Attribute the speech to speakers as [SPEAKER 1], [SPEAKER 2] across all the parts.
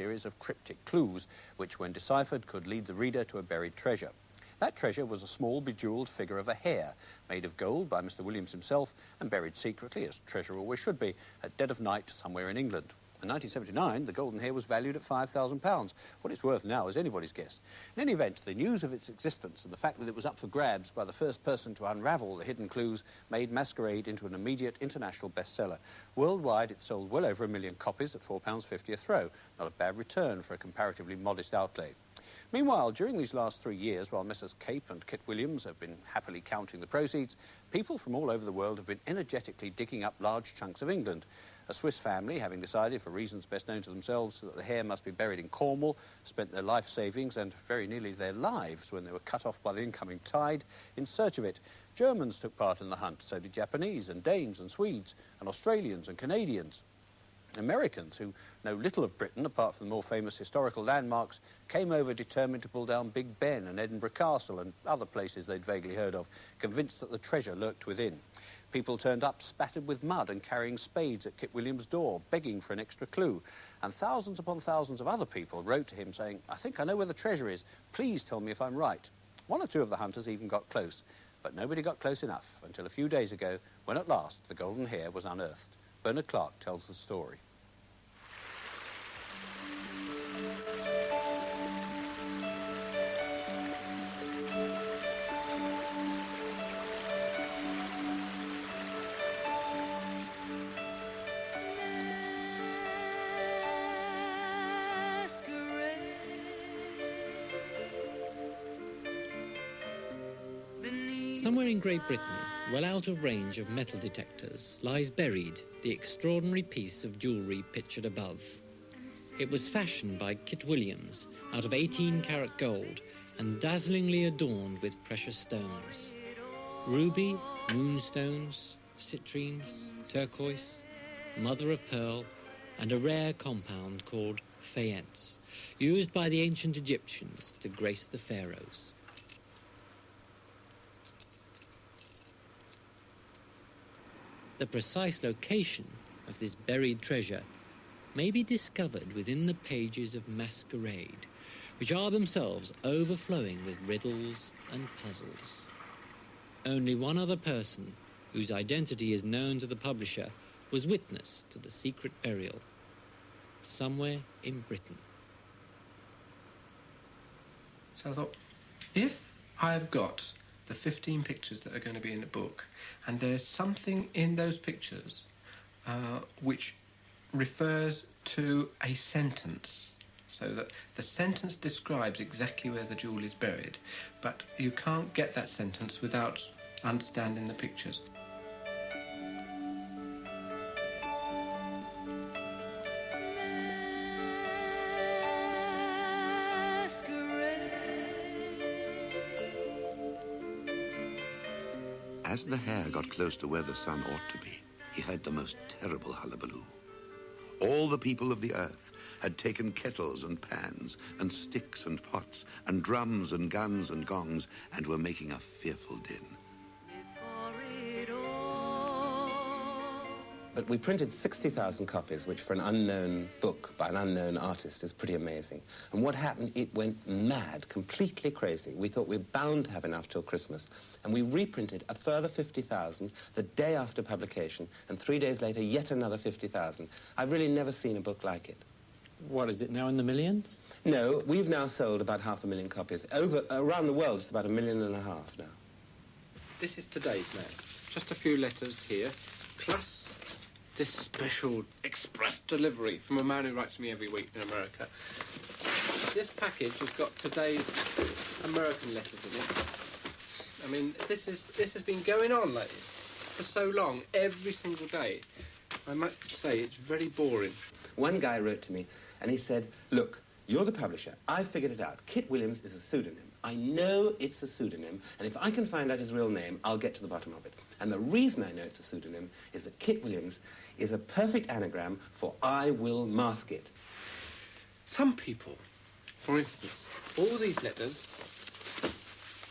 [SPEAKER 1] series of cryptic clues, which, when deciphered, could lead the reader to a buried treasure. That treasure was a small, bejewelled figure of a hare, made of gold by Mr. Williams himself and buried secretly, as treasure always should be, at dead of night somewhere in England. In 1979, the golden hare was valued at £5,000. What it's worth now is anybody's guess. In any event, the news of its existence and the fact that it was up for grabs by the first person to unravel the hidden clues made Masquerade into an immediate international bestseller. Worldwide, it sold well over 1 million copies at £4.50 a throw. Not a bad return for a comparatively modest outlay. Meanwhile, during these last 3 years, while Messrs. Cape and Kit Williams have been happily counting the proceeds, people from all over the world have been energetically digging up large chunks of England. A Swiss family, having decided, for reasons best known to themselves, that the hare must be buried in Cornwall, spent their life savings and very nearly their lives when they were cut off by the incoming tide in search of it. Germans took part in the hunt, so did Japanese and Danes and Swedes and Australians and Canadians. Americans, who know little of Britain apart from the more famous historical landmarks, came over determined to pull down Big Ben and Edinburgh Castle and other places they'd vaguely heard of, convinced that the treasure lurked within. People turned up spattered with mud and carrying spades at Kit Williams' door, begging for an extra clue. And thousands upon thousands of other people wrote to him saying, "I think I know where the treasure is. Please tell me if I'm right." One or two of the hunters even got close, but nobody got close enough until a few days ago when at last the golden hare was unearthed. Bernard Clark tells the story.
[SPEAKER 2] Somewhere in Great Britain, well out of range of metal detectors, lies buried the extraordinary piece of jewellery pictured above. It was fashioned by Kit Williams out of 18-carat gold and dazzlingly adorned with precious stones. Ruby, moonstones, citrines, turquoise, mother of pearl, and a rare compound called faience, used by the ancient Egyptians to grace the pharaohs. The precise location of this buried treasure may be discovered within the pages of Masquerade, which are themselves overflowing with riddles and puzzles. Only one other person, whose identity is known to the publisher, was witness to the secret burial, somewhere in Britain.
[SPEAKER 3] So I thought, if I've got the 15 pictures that are going to be in the book, and there's something in those pictures which refers to a sentence, so that the sentence describes exactly where the jewel is buried, but you can't get that sentence without understanding the pictures.
[SPEAKER 4] As the hare got close to where the sun ought to be, he heard the most terrible hullabaloo. All the people of the earth had taken kettles and pans and sticks and pots and drums and guns and gongs and were making a fearful din.
[SPEAKER 5] But we printed 60,000 copies, which for an unknown book by an unknown artist is pretty amazing. And what happened, it went mad, completely crazy. We thought we were bound to have enough till Christmas. And we reprinted a further 50,000 the day after publication, and 3 days later, yet another 50,000. I've really never seen a book like it.
[SPEAKER 2] What, is it now in the millions?
[SPEAKER 5] No, we've now sold about 500,000 copies. Around the world, it's about 1.5 million now.
[SPEAKER 3] This is today's mail. Just a few letters here, plus this special express delivery from a man who writes me every week in America. This package has got today's American letters in it. I mean, this has been going on like this for so long, every single day. I might say it's very boring.
[SPEAKER 5] One guy wrote to me and he said, "Look, you're the publisher. I figured it out. Kit Williams is a pseudonym. I know it's a pseudonym, and if I can find out his real name, I'll get to the bottom of it. And the reason I know it's a pseudonym is that Kit Williams is a perfect anagram for I will mask it."
[SPEAKER 3] Some people, for instance, all these letters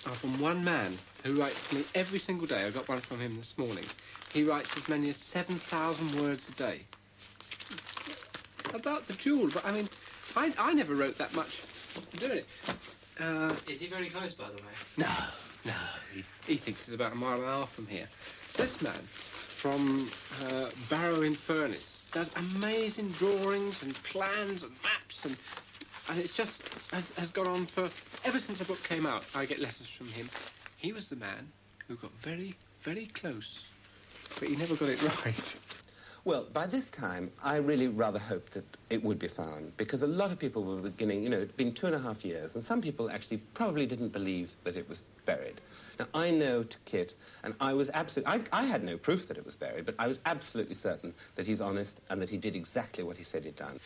[SPEAKER 3] are from one man who writes to me every single day. I got one from him this morning. He writes as many as 7,000 words a day. about the jewel, but I mean, I never wrote that much doing it.
[SPEAKER 2] Is he very close, by the way?
[SPEAKER 3] No. He thinks he's about a mile and a half from here. This man from Barrow-in-Furness does amazing drawings and plans and maps, and it's just has gone on for ever since the book came out. I get letters from him. He was the man who got very, very close, but he never got it right.
[SPEAKER 5] Well, by this time, I really rather hoped that it would be found, because a lot of people were beginning, you know, it'd been 2.5 years, and some people actually probably didn't believe that it was buried. Now, I know to Kit, and I was absolutely, I had no proof that it was buried, but I was absolutely certain that he's honest and that he did exactly what he said he'd done.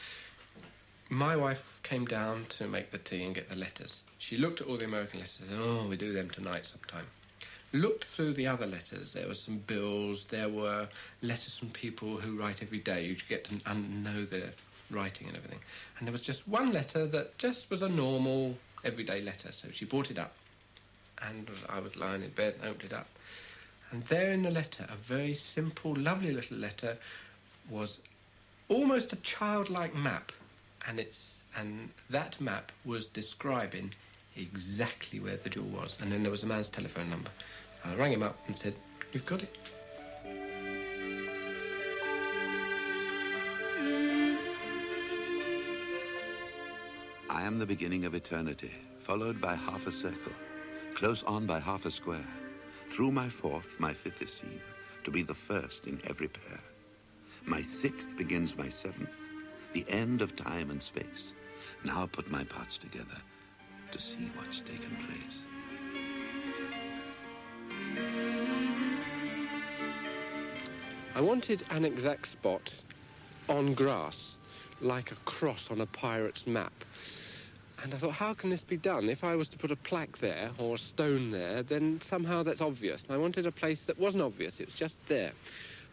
[SPEAKER 3] My wife came down to make the tea and get the letters. She looked at all the American letters and said, oh, we do them tonight sometime. Looked through the other letters. There were some bills. There were letters from people who write every day. You get to know their writing and everything. And there was just one letter that just was a normal, everyday letter. So she brought it up. And I was lying in bed and opened it up. And there in the letter, a very simple, lovely little letter, was almost a childlike map. And that map was describing exactly where the jewel was. And then there was a man's telephone number. I rang him up and said, you've got it.
[SPEAKER 4] I am the beginning of eternity, followed by half a circle, close on by half a square. Through my fourth, my fifth is seen, to be the first in every pair. My sixth begins my seventh, the end of time and space. Now put my parts together to see what's taken place.
[SPEAKER 3] I wanted an exact spot on grass, like a cross on a pirate's map. And I thought, how can this be done? If I was to put a plaque there or a stone there, then somehow that's obvious. And I wanted a place that wasn't obvious, it was just there.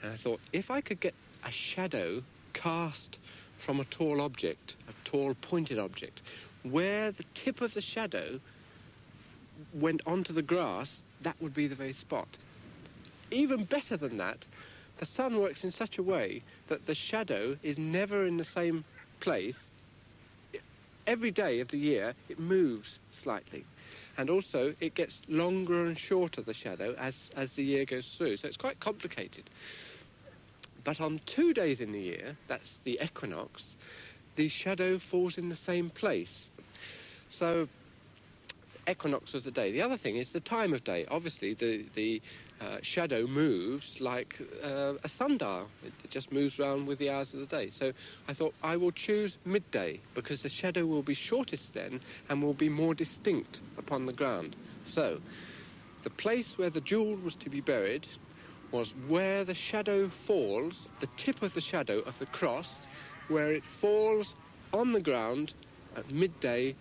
[SPEAKER 3] And I thought, if I could get a shadow cast from a tall object, a tall pointed object, where the tip of the shadow went onto the grass, that would be the very spot. Even better than that, the sun works in such a way that the shadow is never in the same place. Every day of the year, it moves slightly. And also, it gets longer and shorter, the shadow, as the year goes through. So it's quite complicated. But on 2 days in the year, that's the equinox, the shadow falls in the same place. So equinox was the day. The other thing is the time of day. Obviously, the shadow moves like a sundial. It just moves around with the hours of the day. So I thought I will choose midday because the shadow will be shortest then and will be more distinct upon the ground. So the place where the jewel was to be buried was where the shadow falls, the tip of the shadow of the cross, where it falls on the ground at midday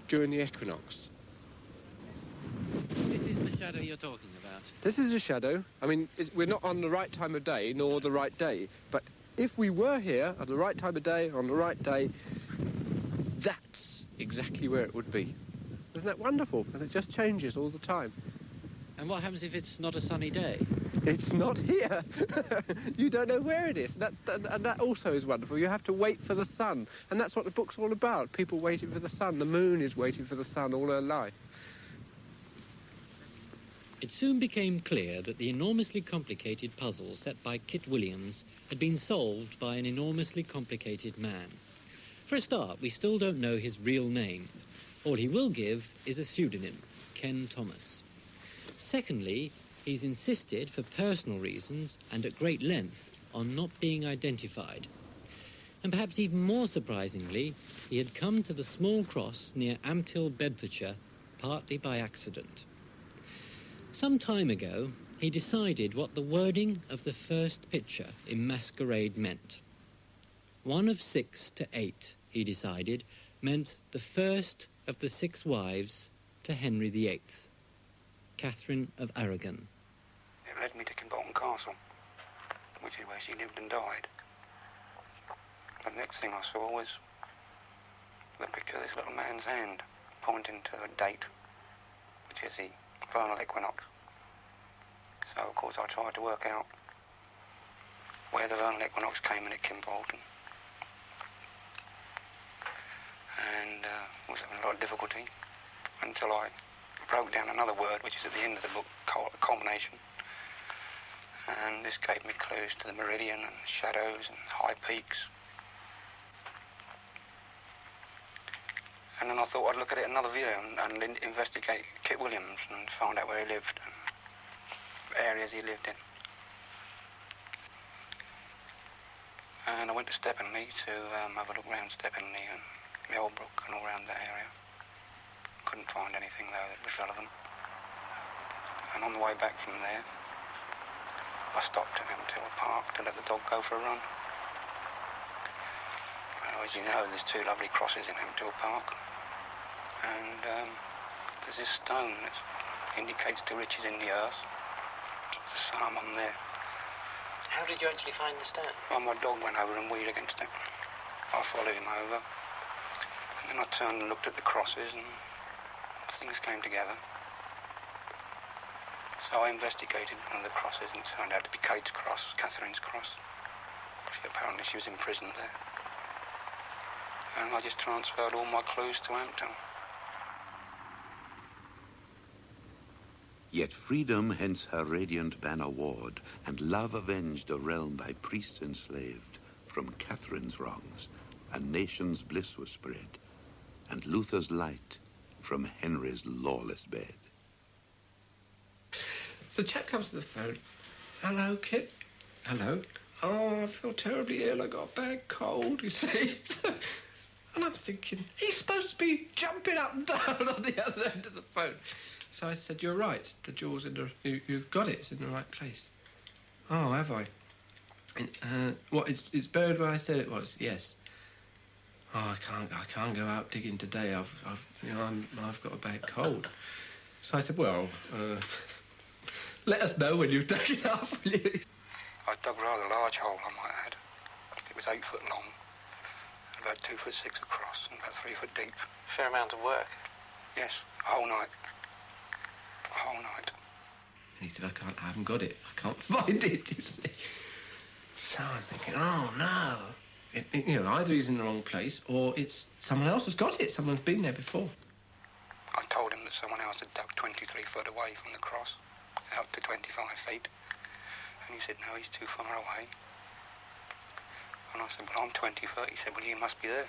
[SPEAKER 3] during the equinox.
[SPEAKER 2] This is the shadow you're talking about.
[SPEAKER 3] This is a shadow. I mean, we're not on the right time of day, nor the right day. But if we were here at the right time of day, on the right day, that's exactly where it would be. Isn't that wonderful? And it just changes all the time.
[SPEAKER 2] And what happens if it's not a sunny day?
[SPEAKER 3] It's not here. You don't know where it is. And that also is wonderful. You have to wait for the sun. And that's what the book's all about. People waiting for the sun. The moon is waiting for the sun all her life.
[SPEAKER 2] It soon became clear that the enormously complicated puzzle set by Kit Williams had been solved by an enormously complicated man. For a start, we still don't know his real name. All he will give is a pseudonym, Ken Thomas. Secondly, he's insisted, for personal reasons and at great length, on not being identified. And perhaps even more surprisingly, he had come to the small cross near Ampthill, Bedfordshire, partly by accident. Some time ago, he decided what the wording of the first picture in Masquerade meant. 1 of 6 to 8, he decided, meant the first of the 6 wives to Henry VIII, Catherine of Aragon.
[SPEAKER 6] It led me to Kinbolton Castle, which is where she lived and died. The next thing I saw was the picture of this little man's hand pointing to a date, which is the vernal equinox. So, of course, I tried to work out where the vernal equinox came in at Kinbolton. difficulty until I broke down another word, which is at the end of the book, culmination. And this gave me clues to the meridian and shadows and high peaks. And then I thought I'd look at it another view and investigate Kit Williams and find out where he lived and areas he lived in. And I went to Steppenley to have a look around Steppenley and Millbrook and all around that area. Couldn't find anything though that was relevant. And on the way back from there, I stopped at Hampton Park to let the dog go for a run. Well, as you know, there's two lovely crosses in Hampton Park. And there's this stone that indicates the riches in the earth. There's some on there.
[SPEAKER 2] How did you actually find the stone?
[SPEAKER 6] Well, my dog went over and wheeled against it. I followed him over. And then I turned and looked at the crosses and things came together. So I investigated one of the crosses and it turned out to be Kate's cross, Catherine's cross. Apparently she was imprisoned there. And I just transferred all my clues to Hampton.
[SPEAKER 4] Yet freedom, hence her radiant banner ward, and love avenged a realm by priests enslaved. From Catherine's wrongs, a nation's bliss was spread, and Luther's light from Henry's lawless bed.
[SPEAKER 3] The chap comes to the phone. Hello, Kit. Hello. Oh, I feel terribly ill. I got a bad cold, you see. And I'm thinking, he's supposed to be jumping up and down on the other end of the phone. So I said, you're right. The jewel's in the... You've got it. It's in the right place. Oh, have I? What, it's buried where I said it was? Yes. Oh, I can't go out digging today. I've got a bad cold. So I said, well, let us know when you've dug it up, will you?
[SPEAKER 6] I dug a rather large hole, I might add. It was 8 foot long, about 2 foot 6 across, and about 3 foot deep.
[SPEAKER 2] Fair amount of work.
[SPEAKER 6] Yes, a whole night. A whole night.
[SPEAKER 3] And he said, I haven't got it. I can't find it, you see. So I'm thinking, oh, no. Either he's in the wrong place or it's someone else has got it. Someone's been there before.
[SPEAKER 6] I told him that someone else had dug 23 foot away from the cross, out to 25 feet. And he said, no, he's too far away. And I said, well, I'm 20 foot. He said, well, you must be there.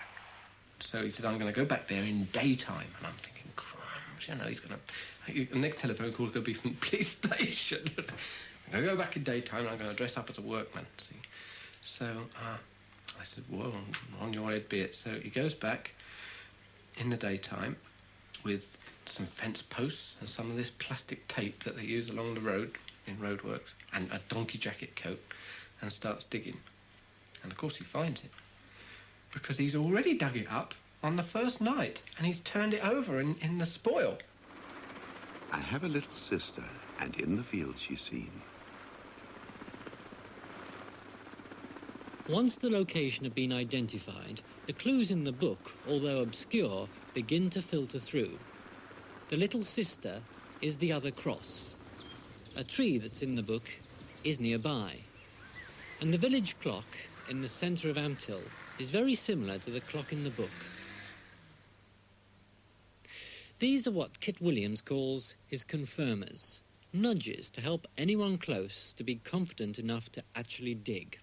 [SPEAKER 3] So he said, I'm going to go back there in daytime. And I'm thinking, crumbs, he's going to... The next telephone call is going to be from the police station. I'm going to go back in daytime and I'm going to dress up as a workman, see. So I said, well, on your head be it. So he goes back in the daytime with some fence posts and some of this plastic tape that they use along the road in roadworks and a donkey jacket coat and starts digging. And of course he finds it because he's already dug it up on the first night and he's turned it over in the spoil.
[SPEAKER 4] I have a little sister, and in the field she's seen.
[SPEAKER 2] Once the location had been identified, the clues in the book, although obscure, begin to filter through. The little sister is the other cross. A tree that's in the book is nearby. And the village clock in the centre of Ampthill is very similar to the clock in the book. These are what Kit Williams calls his confirmers, nudges to help anyone close to be confident enough to actually dig.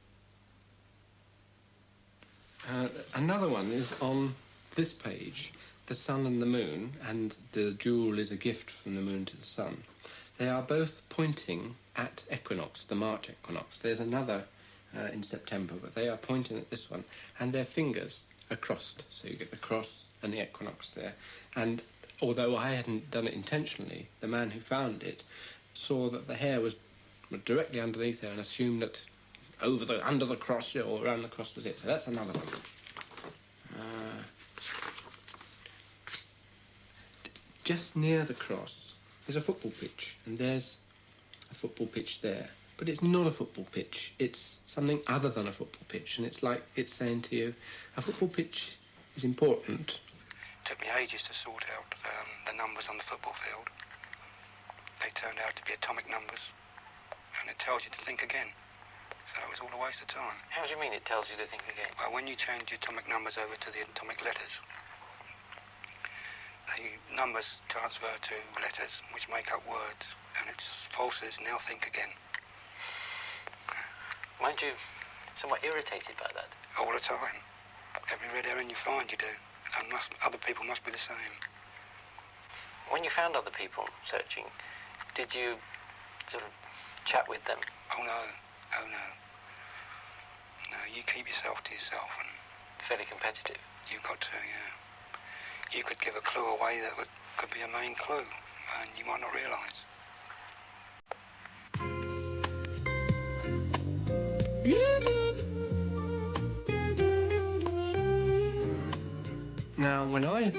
[SPEAKER 3] Another one is on this page, the sun and the moon, and the jewel is a gift from the moon to the sun. They are both pointing at equinox, the March equinox. There's another in September, but they are pointing at this one, and their fingers are crossed, so you get the cross and the equinox there. And although I hadn't done it intentionally, the man who found it saw that the hare was directly underneath there and assumed that under the cross or around the cross was it. So that's another one. Just near the cross there's a football pitch, and there's a football pitch there. But it's not a football pitch. It's something other than a football pitch, and it's like it's saying to you, a football pitch is important.
[SPEAKER 6] It took me ages to sort out the numbers on the football field. They turned out to be atomic numbers, and it tells you to think again. So it was all a waste of time.
[SPEAKER 2] How do you mean it tells you to think again?
[SPEAKER 6] Well, when you change the atomic numbers over to the atomic letters, the numbers transfer to letters, which make up words, and it's forces now think again.
[SPEAKER 7] Weren't you somewhat irritated by that?
[SPEAKER 6] All the time. Every red herring you find, you do. And other people must be the same.
[SPEAKER 7] When you found other people searching, did you sort of chat with them?
[SPEAKER 6] Oh, no. Oh, no. No, you keep yourself to yourself. And
[SPEAKER 7] Fairly competitive?
[SPEAKER 6] you've got to, yeah. You could give a clue away that could be a main clue, and you might not realise.
[SPEAKER 3] Now, when I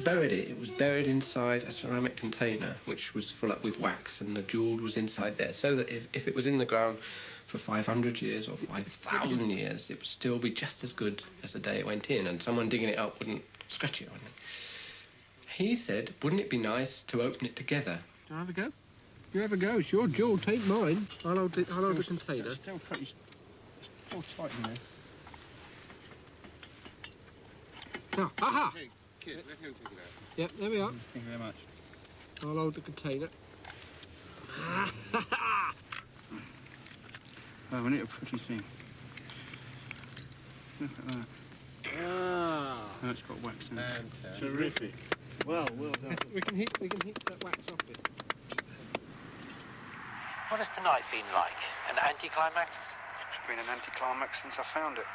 [SPEAKER 3] buried it, it was buried inside a ceramic container, which was full up with wax, and the jewel was inside there, so that if it was in the ground for 500 years or 5,000 years, it would still be just as good as the day it went in, and someone digging it up wouldn't scratch it or anything. He said, wouldn't it be nice to open it together? Do you have a go? You have a go. It's your jewel, take mine. I'll hold the container.
[SPEAKER 8] It's still pretty... It's still tight in there.
[SPEAKER 3] Oh, aha!
[SPEAKER 8] Hey, kid, let him take it out.
[SPEAKER 3] Yep, there we are.
[SPEAKER 8] Thank you very much.
[SPEAKER 3] I'll hold the container.
[SPEAKER 8] Oh, we need a pretty thing. Look at that.
[SPEAKER 9] Ah,
[SPEAKER 8] Oh, it's got wax in it.
[SPEAKER 9] terrific. Well done.
[SPEAKER 3] we can heat that wax off it.
[SPEAKER 7] What has tonight been like? An anticlimax?
[SPEAKER 6] It's been an anticlimax since I found it.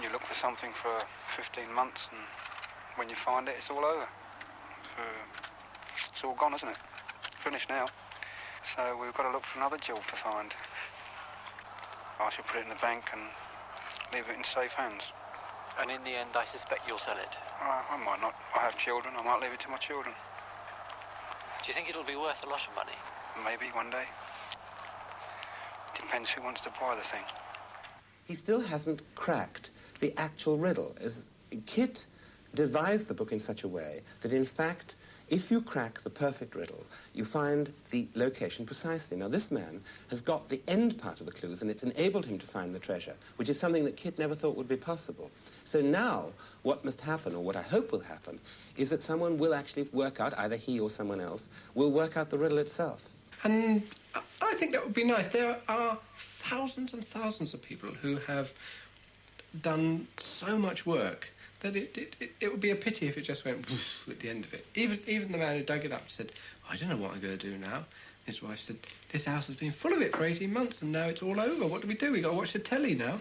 [SPEAKER 6] You look for something for 15 months, and when you find it, it's all over. It's all gone, isn't it? Finished now. So we've got to look for another jewel to find. I shall put it in the bank and leave it in safe hands.
[SPEAKER 7] And in the end, I suspect you'll sell it.
[SPEAKER 6] I might not. I have children. I might leave it to my children.
[SPEAKER 7] Do you think it'll be worth a lot of money?
[SPEAKER 6] Maybe one day. Depends who wants to buy the thing.
[SPEAKER 5] He still hasn't cracked the actual riddle. Kit devised the book in such a way that, in fact, if you crack the perfect riddle, you find the location precisely. Now, this man has got the end part of the clues, and it's enabled him to find the treasure, which is something that Kit never thought would be possible. So now, what must happen, or what I hope will happen, is that someone will actually work out, either he or someone else, will work out the riddle itself.
[SPEAKER 3] And I think that would be nice. There are thousands and thousands of people who have done so much work that it would be a pity if it just went whoosh at the end of it. Even the man who dug it up said, I don't know what I'm going to do now. His wife said, this house has been full of it for 18 months and now it's all over. What do? We've got to watch the telly now.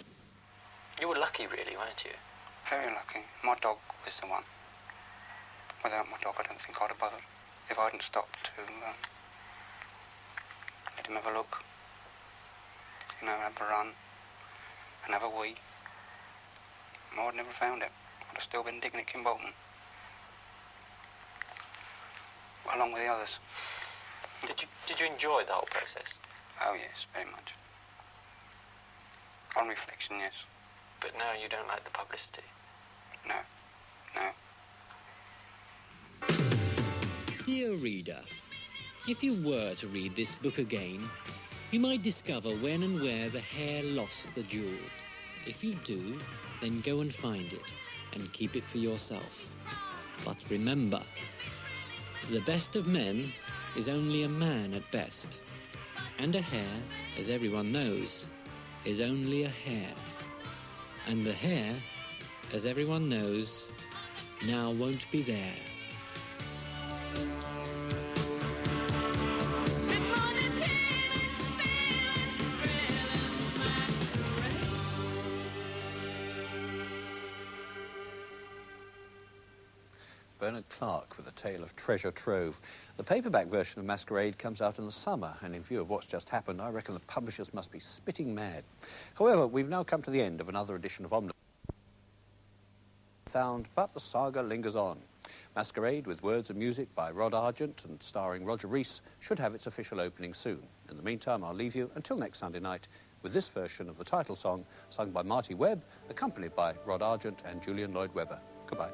[SPEAKER 7] You were lucky, really, weren't you?
[SPEAKER 6] Very lucky. My dog was the one. Without my dog, I don't think I'd have bothered. If I hadn't stopped to let him have a look, have a run, and have a wee, I'd never found it. I'd have still been digging at Kimbolton. Along with the others.
[SPEAKER 7] Did you enjoy the whole process?
[SPEAKER 6] Oh, yes, very much. On reflection, yes.
[SPEAKER 7] But now you don't like the publicity?
[SPEAKER 6] No.
[SPEAKER 2] Dear reader, if you were to read this book again, you might discover when and where the hare lost the jewel. If you do, then go and find it and keep it for yourself. But remember, the best of men is only a man at best, and a hare, as everyone knows, is only a hare. And the hare, as everyone knows, now won't be there.
[SPEAKER 1] Bernard Clark with A Tale of Treasure Trove. The paperback version of Masquerade comes out in the summer, and in view of what's just happened, I reckon the publishers must be spitting mad. However, we've now come to the end of another edition of Omnibus. Found, but the saga lingers on. Masquerade, with words and music by Rod Argent and starring Roger Rees, should have its official opening soon. In the meantime, I'll leave you until next Sunday night with this version of the title song, sung by Marty Webb, accompanied by Rod Argent and Julian Lloyd Webber. Goodbye.